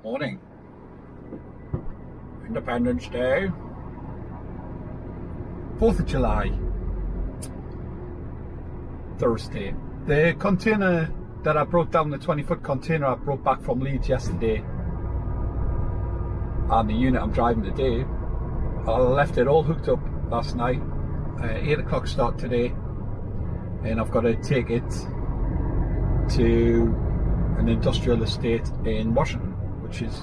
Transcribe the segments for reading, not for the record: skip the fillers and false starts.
Morning. Independence Day. 4th of July. Thursday. The container that I brought down, the 20-foot container I brought back from Leeds yesterday, and the unit I'm driving today, I left it all hooked up last night. 8 o'clock start today, and I've got to take it to an industrial estate in Washington, which is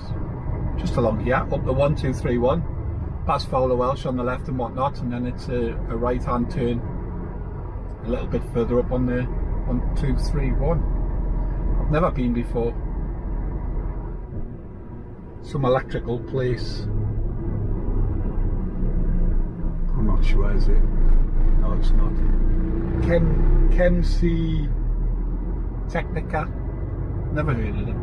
just along here, up the 1231, past Fowler Welsh on the left and whatnot, and then it's a right hand turn a little bit further up on the 1231. I've never been before. Some electrical place. I'm not sure, is it? No, it's not. Chemsea Technica. Never heard of them.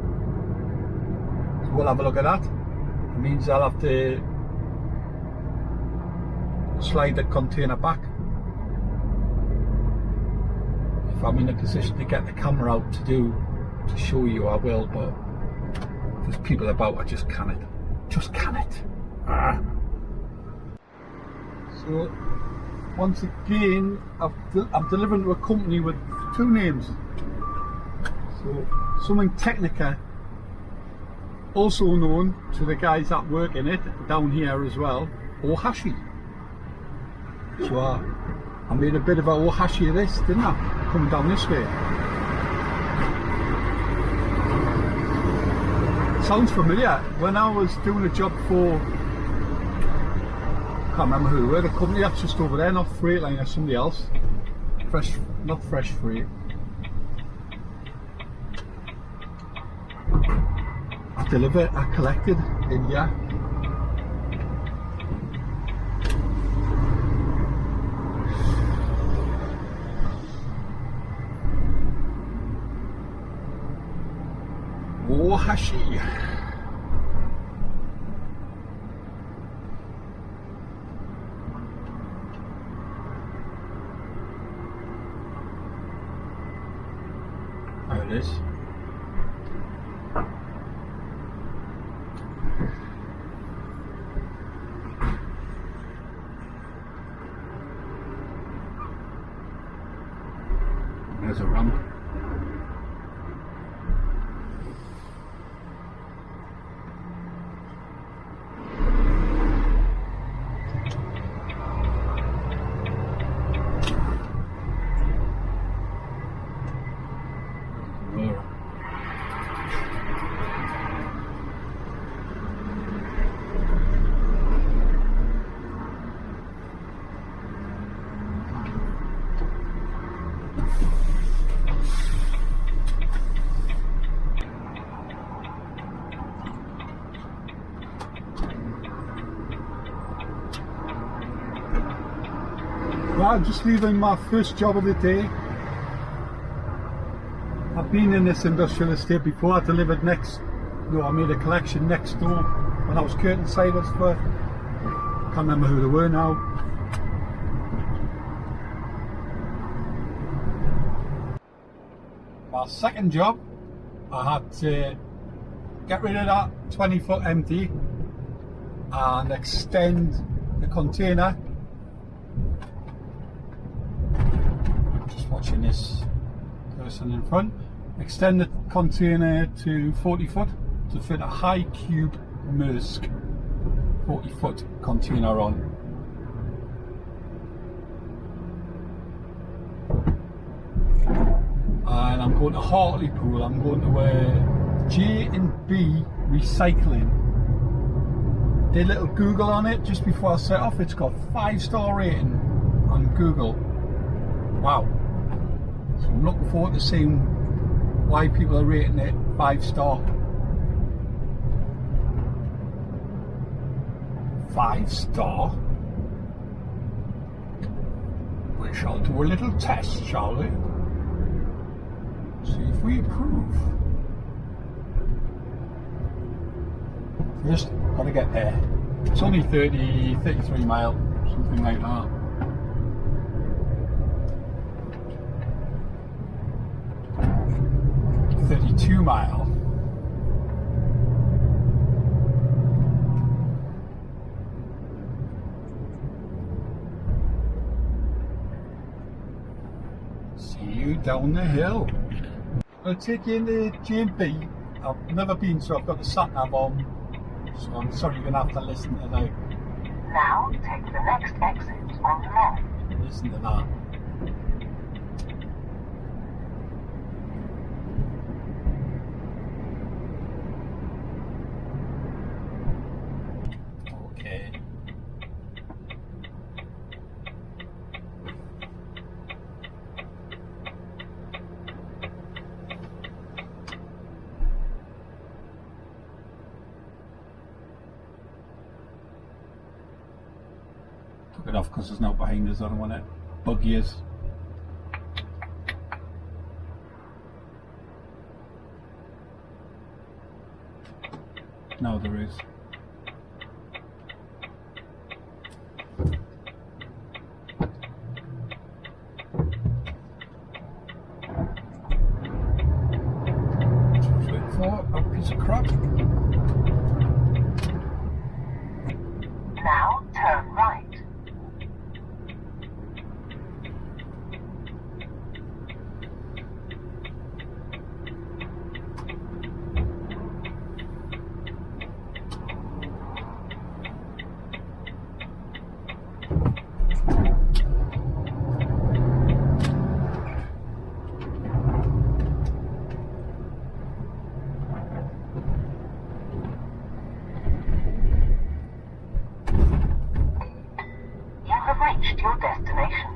So we'll have a look at that. It means I'll have to slide the container back. If I'm in a position to get the camera out to show you, I will, but there's people about, I just can't. Just can't. So once again, I'm delivering to a company with two names. So something Technica, also known to the guys that work in it down here as well, Ohashi. So I made a bit of a Ohashi of this, didn't I? Coming down this way. Sounds familiar. When I was doing a job for, I can't remember who, the company that's just over there, not Freightliner, somebody else. Not Fresh Freight. I delivered, I collected in here. Ohashi. There it is. There's a ramp. Well, I'm just leaving my first job of the day. I've been in this industrial estate before. I delivered I made a collection next door when I was curtain siders for, can't remember who they were now. My second job, I had to get rid of that 20-foot empty and extend the container. Just watching this person in front. Extend the container to 40 foot to fit a high cube Maersk 40-foot container on. And I'm going to Hartlepool. I'm going to J&B Recycling. Did a little Google on it just before I set off. It's got 5-star rating on Google. Wow. So I'm looking forward to seeing why people are rating it 5-star. 5-star? We shall do a little test, shall we? See if we approve. First, gotta get there. It's only 33 miles, something like that. down the hill. I'll take you into J&B. I've never been, so I've got the sat nav on. So I'm sorry you're going to have to listen to that. Now take the next exit on the left. Listen to that. Okay. Took it off because there's no behind us. I don't want to bug yous. No, there is. A piece of crap. Now turn right. Reached your destination.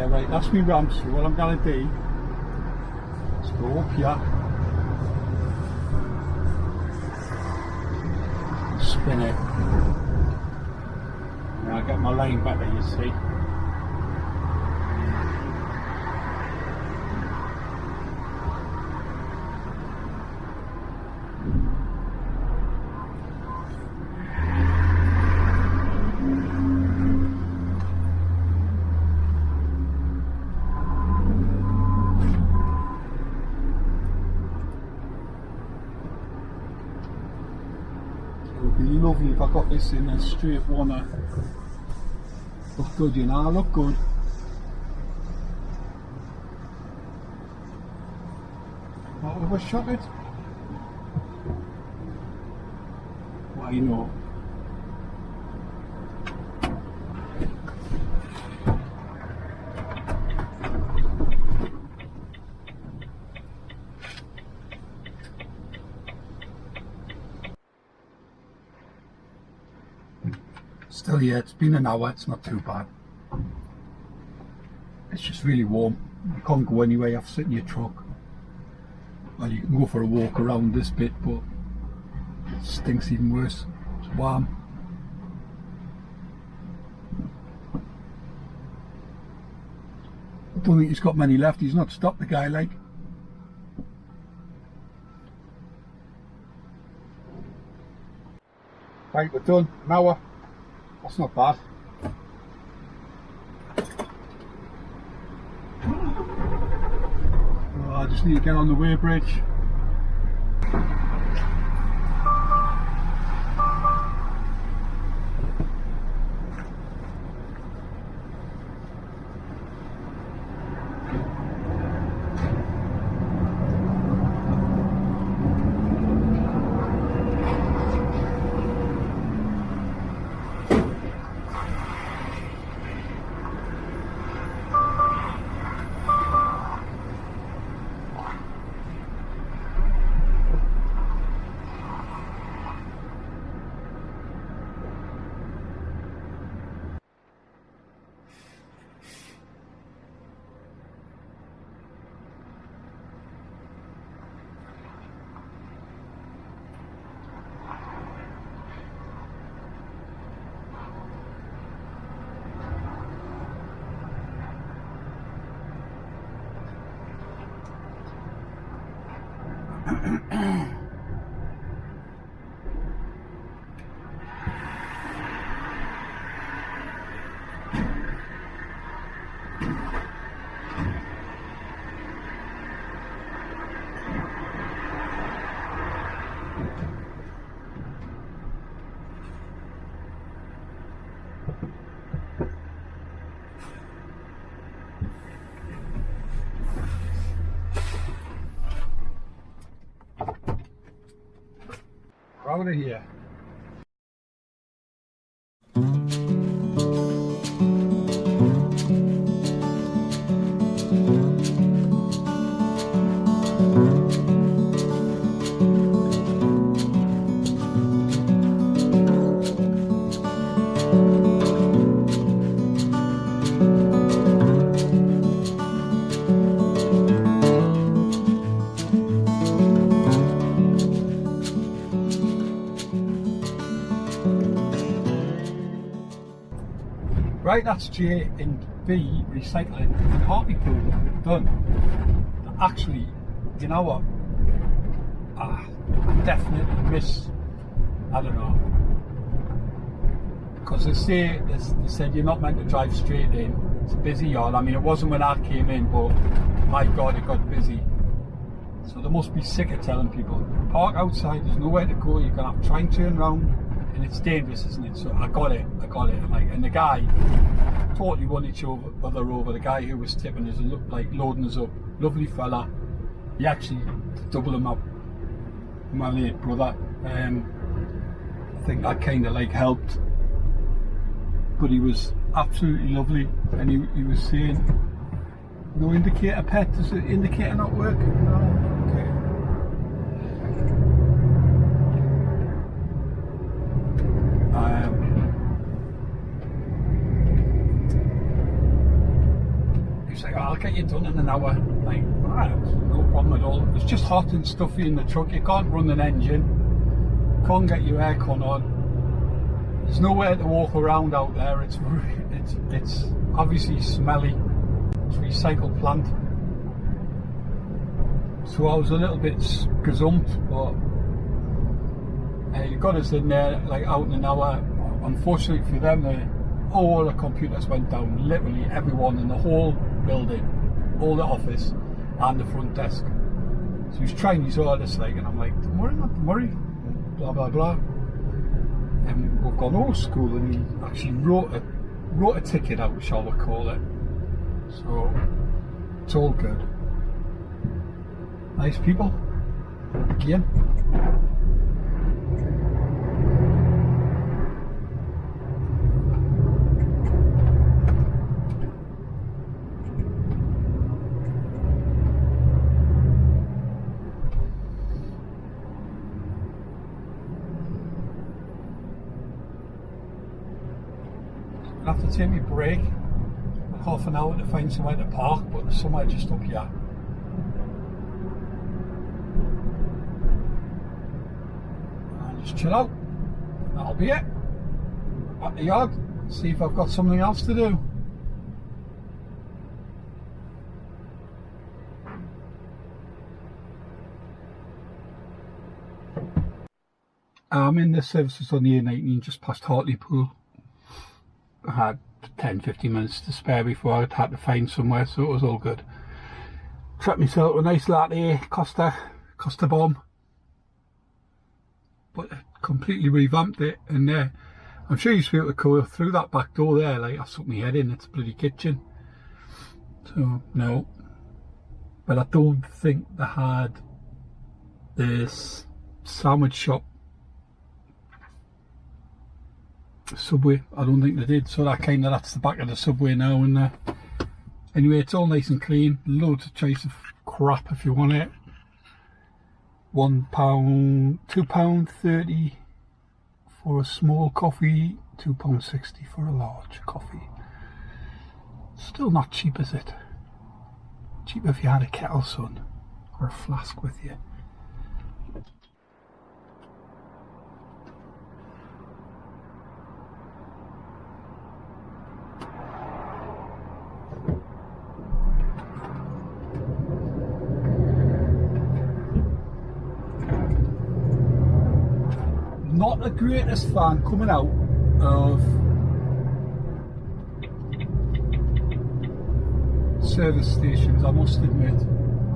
Right, that's me ramp, so what I'm going to do is go up here, spin it, and I get my line back there, you see. It would be lovely if I got this in a straight one. Look good, you know, look good. What, overshot it? Why not? till here. It's been an hour, it's not too bad. It's just really warm. You can't go anywhere, you have to sit in your truck. Well, you can go for a walk around this bit, but it stinks even worse. It's warm. I don't think he's got many left. He's not stopped, the guy, like. Right, we're done. An hour. That's not bad. Oh, I just need to get on the weighbridge. We're out of here. Right, that's J and B recycling and Hartlepool done. Actually, you know what? I definitely miss, I don't know, because they said you're not meant to drive straight in. It's a busy yard. I mean, it wasn't when I came in, but my God, it got busy. So they must be sick of telling people, park outside, there's nowhere to go, you're going to have to try and turn around. And it's dangerous, isn't it? So I got it. And the guy totally won each other over. The guy who was tipping us, like loading us up, lovely fella. He actually doubled him up. My late brother. I think that kind of like helped. But he was absolutely lovely, and he was saying, "No indicator, pet. Does the indicator not work?" No. Okay. He's like, oh, I'll get you done in an hour. Like, no problem at all. It's just hot and stuffy in the truck. You can't run an engine. Can't get your aircon on. There's nowhere to walk around out there. It's obviously smelly. It's a recycled plant. So I was a little bit gazumped, but you got us in there like out in an hour. Unfortunately for them, all the computers went down. Literally everyone in the whole building, all the office and the front desk. So he's trying his hardest, like, and I'm like, don't worry, not to worry, blah blah blah. And we've gone old school, and he actually wrote a ticket out, shall we call it. So it's all good. Nice people. Again. I have to take my break, half an hour to find somewhere to park, but there's somewhere just up here. And just chill out. And that'll be it. At the yard, see if I've got something else to do. I'm in the services on the A19 just past Hartlepool. I had 10-15 minutes to spare before I had to find somewhere, so it was all good. Treated myself a nice latte, Costa bomb, but completely revamped it, and I'm sure you should be able to go through that back door there. Like, I stuck my head in, it's a bloody kitchen. So no, but I don't think they had this sandwich shop Subway. I don't think they did, so that's the back of the Subway now. And anyway, it's all nice and clean, loads of choice of crap if you want it. £1, £2.30 for a small coffee, £2.60 for a large coffee. Still not cheap, is it? Cheap if you had a kettle, son, or a flask with you. Not the greatest fan coming out of service stations, I must admit.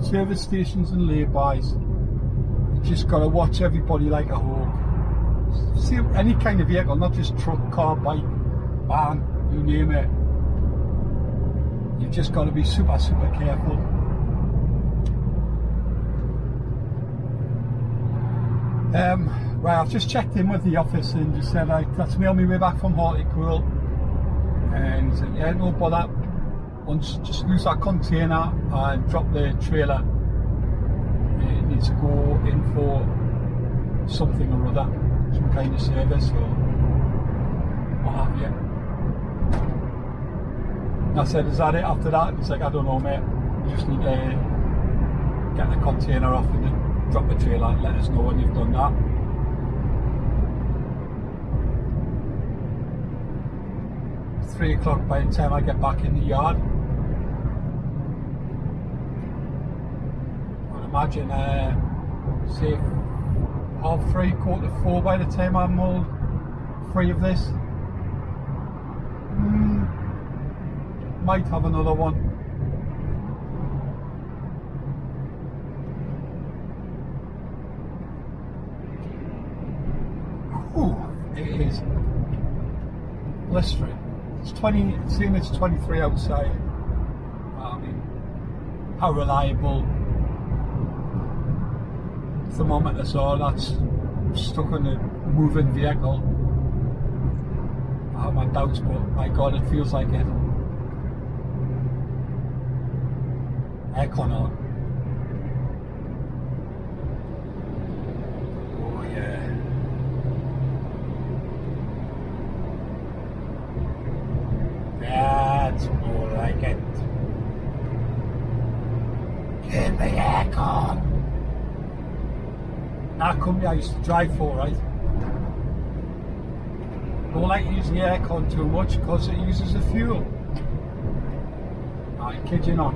Service stations and lay-bys, you just got to watch everybody like a hawk. See, any kind of vehicle, not just truck, car, bike, van, you name it. You've just got to be super careful. Right, I've just checked in with the office and just said, that's me on my way back from Hartlepool, and he said, yeah, no bother, once just lose that container and drop the trailer, it needs to go in for something or other, some kind of service or what have you. And I said, is that it after that? And he's like, I don't know, mate, you just need to get the container off and then drop the trailer and let us know when you've done that. It's 3 o'clock by the time I get back in the yard. I'd imagine, say 3:30, 4:45 by the time I'm all free of this. Might have another one. Ooh, it is blistering. It's 20, seeing it's 23 outside. I mean, how reliable thermometers are, that's stuck on a moving vehicle. I have my doubts, but my God, it feels like it. Aircon on. Oh yeah. That's more like it. Get the aircon. That company I used to drive for, right? Don't like using the aircon too much because it uses the fuel. I kid you not.